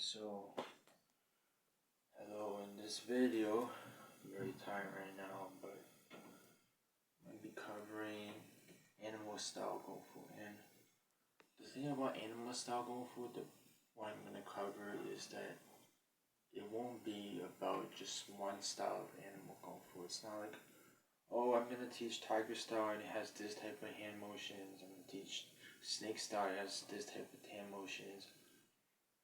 So, hello, in this video, I'm very tired right now, but I'm going to be covering animal style Kung Fu. And the thing about animal style Kung Fu, what I'm going to cover is that it won't be about just one style of animal Kung Fu. It's not like, oh, I'm going to teach tiger style and it has this type of hand motions. I'm going to teach snake style, it has this type of hand motions.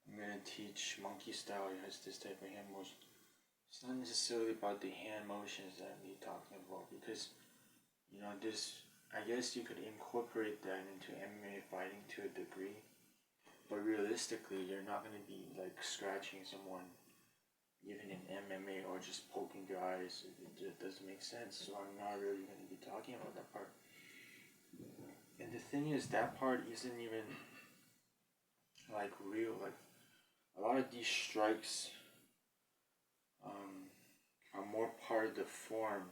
I'm going to teach monkey style, it has this type of hand motion. It's not necessarily about the hand motions that I'm talking about because, I guess you could incorporate that into MMA fighting to a degree, but realistically, you're not going to be like scratching someone even in MMA or just poking their eyes. It just doesn't make sense, so I'm not really going to be talking about that part. And the thing is, that part isn't even like real. Like, a lot of these strikes are more part of the form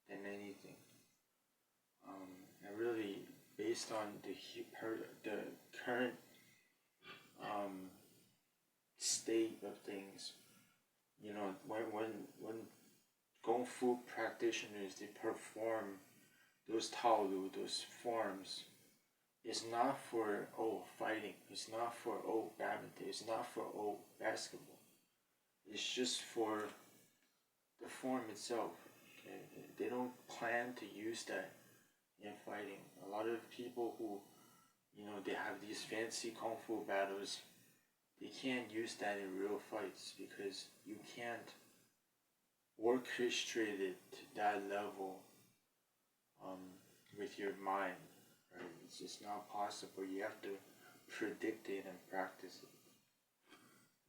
than anything. And really, based on the current state of things, when Kung Fu practitioners they perform those taolu, those forms, it's not for fighting. It's not for badminton. It's not for basketball. It's just for the form itself. Okay? They don't plan to use that in fighting. A lot of people who, they have these fancy kung fu battles, they can't use that in real fights because you can't orchestrate it to that level with your mind. Right? It's just not possible. You have to predict it and practice it.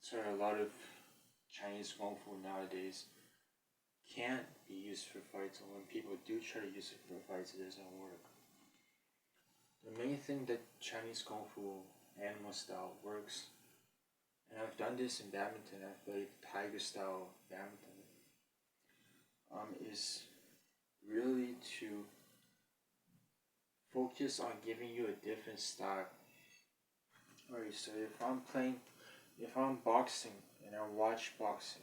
So a lot of Chinese kung fu nowadays can't be used for fights, and when people do try to use it for fights, it doesn't work. The main thing that Chinese Kung Fu animal style works, and I've done this in badminton, I've played tiger style badminton, is really to focus on giving you a different style. Alright, so if I'm boxing and I watch boxing,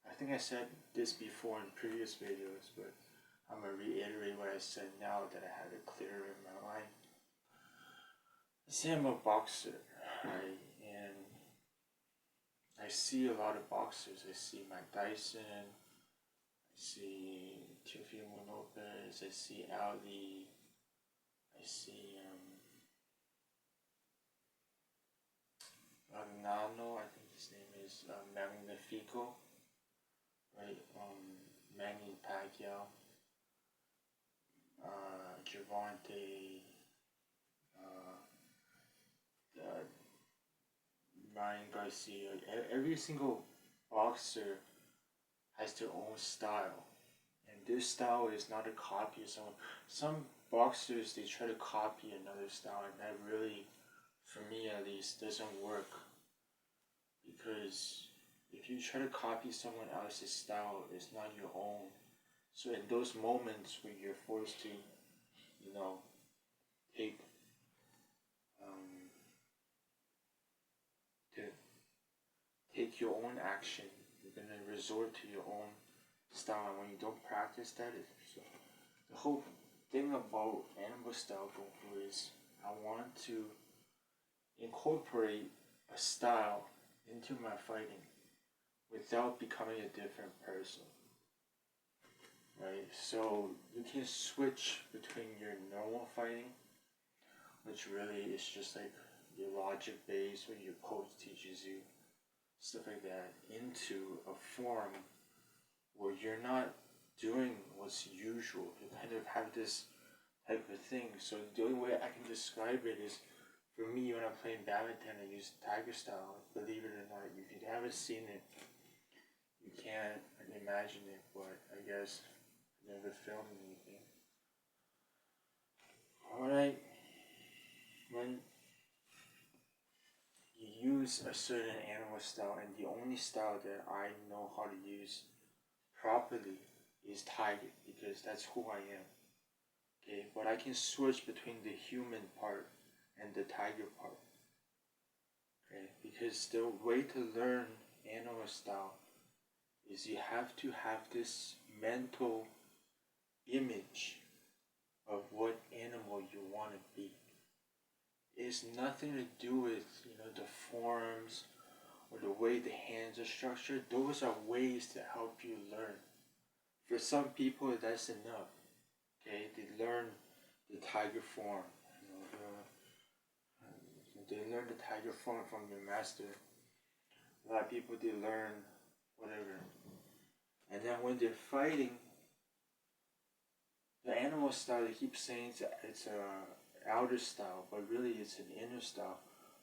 I think I said this before in previous videos, but I'm going to reiterate what I said now that I have it clearer in my mind. Let's say I'm a boxer, right? And I see a lot of boxers. I see Mike Tyson, I see Teofimo Lopez, I see Ali, I see Magnano, I think his name is Magnifico, right? Manny Pacquiao, Gervonta, Ryan Garcia. Every single boxer has their own style, and this style is not a copy of someone. Some boxers they try to copy another style, and that really, for me at least, doesn't work. Because if you try to copy someone else's style, it's not your own. So in those moments where you're forced to, take to take your own action, you're gonna resort to your own style. And when you don't practice that, so the whole thing about animal style Kung Fu is I want to incorporate a style into my fighting without becoming a different person. Right? So you can switch between your normal fighting, which really is just like your logic based, what your coach teaches you, stuff like that, into a form where you're not doing what's usual. You kind of have this type of thing. So the only way I can describe it is, for me, when I'm playing badminton, I use tiger style. Believe it or not, if you haven't seen it, you can't imagine it, but I guess I never filmed anything. Alright, when you use a certain animal style, and the only style that I know how to use properly is tiger, because that's who I am. Okay, but I can switch between the human part and the tiger part. Okay? Because the way to learn animal style is you have to have this mental image of what animal you want to be. It's nothing to do with the forms or the way the hands are structured. Those are ways to help you learn. For some people, that's enough. Okay, they learn the tiger form. They learn the tiger form from their master. A lot of people they learn whatever, and then when they're fighting, the animal style they keep saying it's a outer style, but really it's an inner style.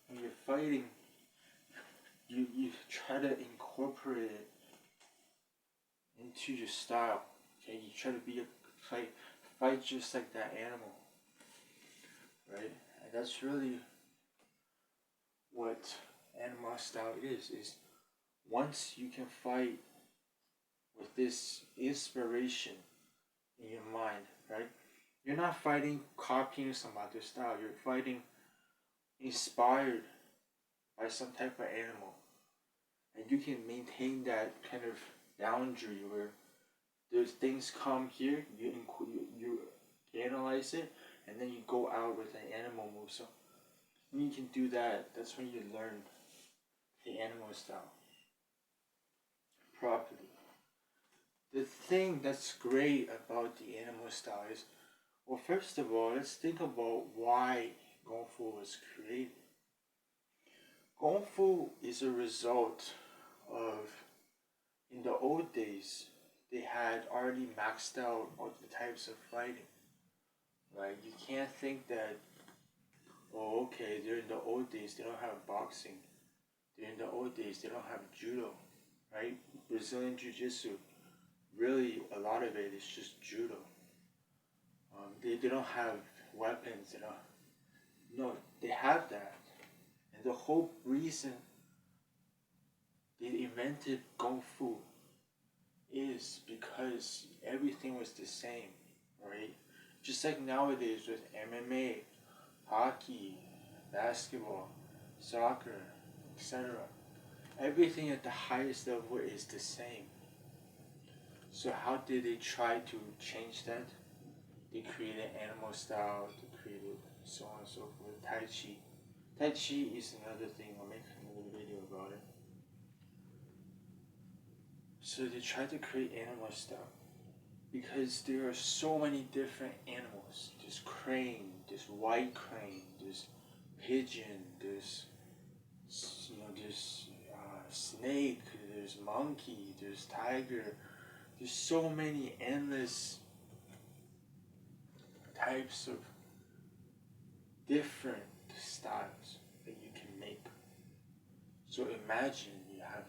When you're fighting, you try to incorporate it into your style. Okay, you try to be fight just like that animal, right? And that's really what animal style is once you can fight with this inspiration in your mind, right? You're not fighting copying some other style. You're fighting inspired by some type of animal, and you can maintain that kind of boundary where there's things come here, you analyze it, and then you go out with an animal move. So when you can do that, that's when you learn the animal style properly. The thing that's great about the animal style is, well, first of all, let's think about why Kung Fu was created. Kung Fu is a result of, in the old days, they had already maxed out all the types of fighting. Right? You can't think that, oh, okay, during the old days they don't have boxing. During the old days they don't have judo, right? Brazilian Jiu-Jitsu, really a lot of it is just judo. They don't have weapons. They don't. No, they have that, and the whole reason they invented Kung Fu is because everything was the same, right? Just like nowadays with MMA, hockey, basketball, soccer, etc. Everything at the highest level is the same. So how did they try to change that? They created animal style, they created so on and so forth. Tai Chi. Tai Chi is another thing, I'll make another video about it. So they tried to create animal style because there are so many different animals. There's crane, there's white crane, there's pigeon, there's snake, there's monkey, there's tiger. There's so many endless types of different styles that you can make. So imagine you have,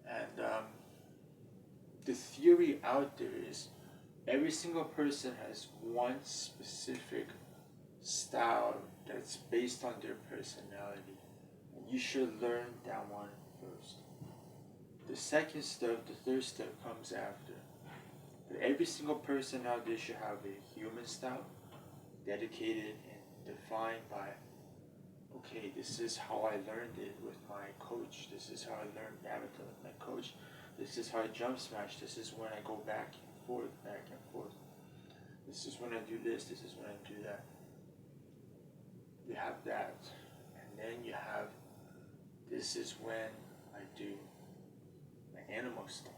and the theory out there is every single person has one specific style that's based on their personality. And you should learn that one first. The second step, the third step comes after. But every single person out there should have a human style, dedicated and defined by, okay, this is how I learned it with my coach. This is how I learned badminton with my coach. This is how I jump smash. This is when I go back and forth, back and forth. This is when I do this. This is when I do that. You have that. And then you have, this is when I do my animal style.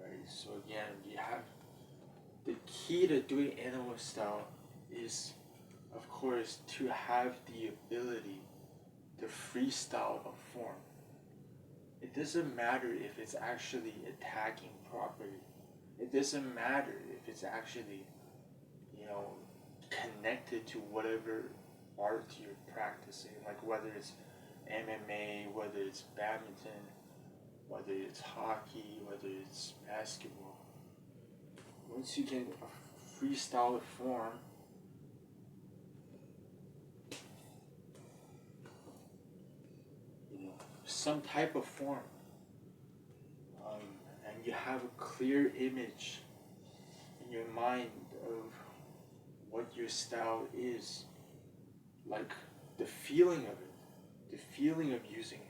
Right? So again, you have, the key to doing animal style is, of course, to have the ability to freestyle a form. It doesn't matter if it's actually attacking properly. It doesn't matter if it's actually, connected to whatever art you're practicing, like whether it's MMA, whether it's badminton, whether it's hockey, whether it's basketball. Once you get a freestyle form, some type of form, and you have a clear image in your mind of what your style is, like the feeling of it, the feeling of using it.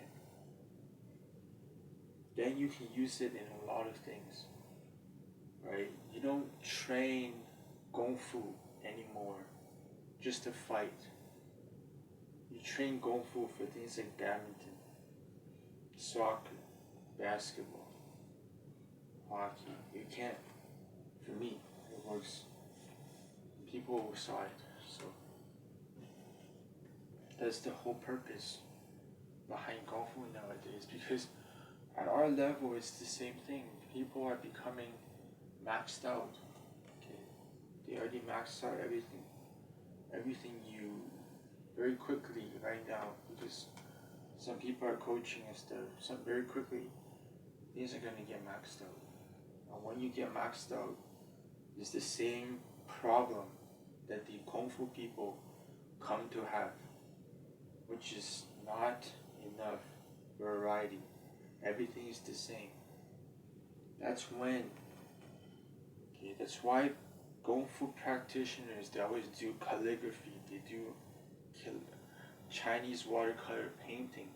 Then you can use it in a lot of things, right? You don't train Kung Fu anymore just to fight. You train Kung Fu for things like badminton, soccer, basketball, hockey. You can't, for me, it works. People saw it, so that's the whole purpose behind Kung Fu nowadays, because at our level it's the same thing. People are becoming maxed out. Okay, they already maxed out everything you very quickly right now, because some people are coaching and stuff. Some very quickly things are gonna get maxed out. And when you get maxed out, it's the same problem that the Kung Fu people come to have, which is not enough variety. Everything is the same. That's when, okay, that's why Kung Fu practitioners, they always do calligraphy, they do Chinese watercolor painting,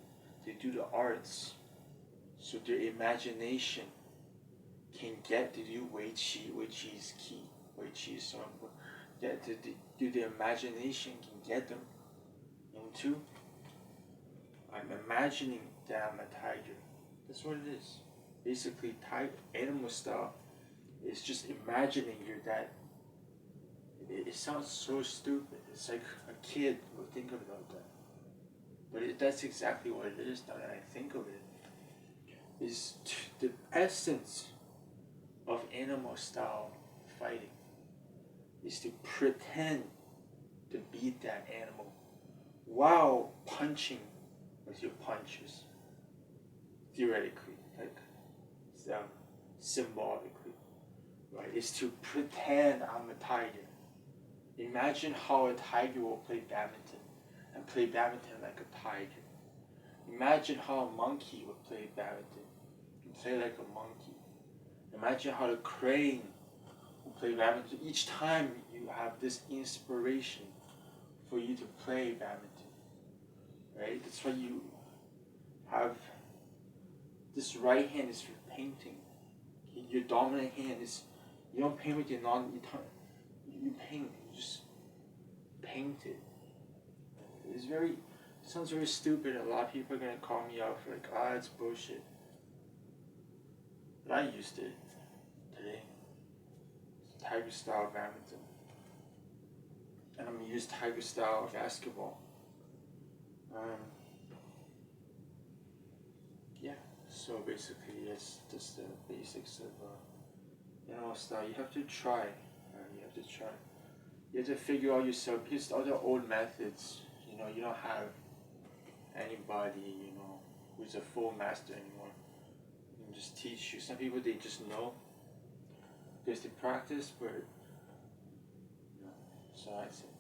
they do the arts, so their imagination can get to do Wei Qi. Wei Qi is key. Wei Qi is so important. The imagination can get them into, I'm imagining that I'm a tiger. That's what it is. Basically, animal style is just imagining you're that. It sounds so stupid. It's like a kid would think about that. But that's exactly what it is now that I think of it. Is the essence of animal style fighting is to pretend to beat that animal while punching with your punches. Theoretically, like symbolically, right? Is to pretend I'm a tiger. Imagine how a tiger will play badminton and play badminton like a tiger. Imagine how a monkey would play badminton and play like a monkey. Imagine how the crane will play badminton. Each time you have this inspiration for you to play badminton, right? That's why you have this right hand is for painting. Okay? Your dominant hand is, you don't paint with your you paint, you just paint it. It sounds very stupid. A lot of people are gonna call me out for like, it's bullshit. But I used it today. It's tiger style badminton. And I'm gonna use tiger style basketball. Yeah, so basically that's the basics of animal style. You have to try. You have to figure out yourself, because the other old methods, you don't have anybody, who's a full master anymore. You can just teach you. Some people, they just know because they practice, but so that's it.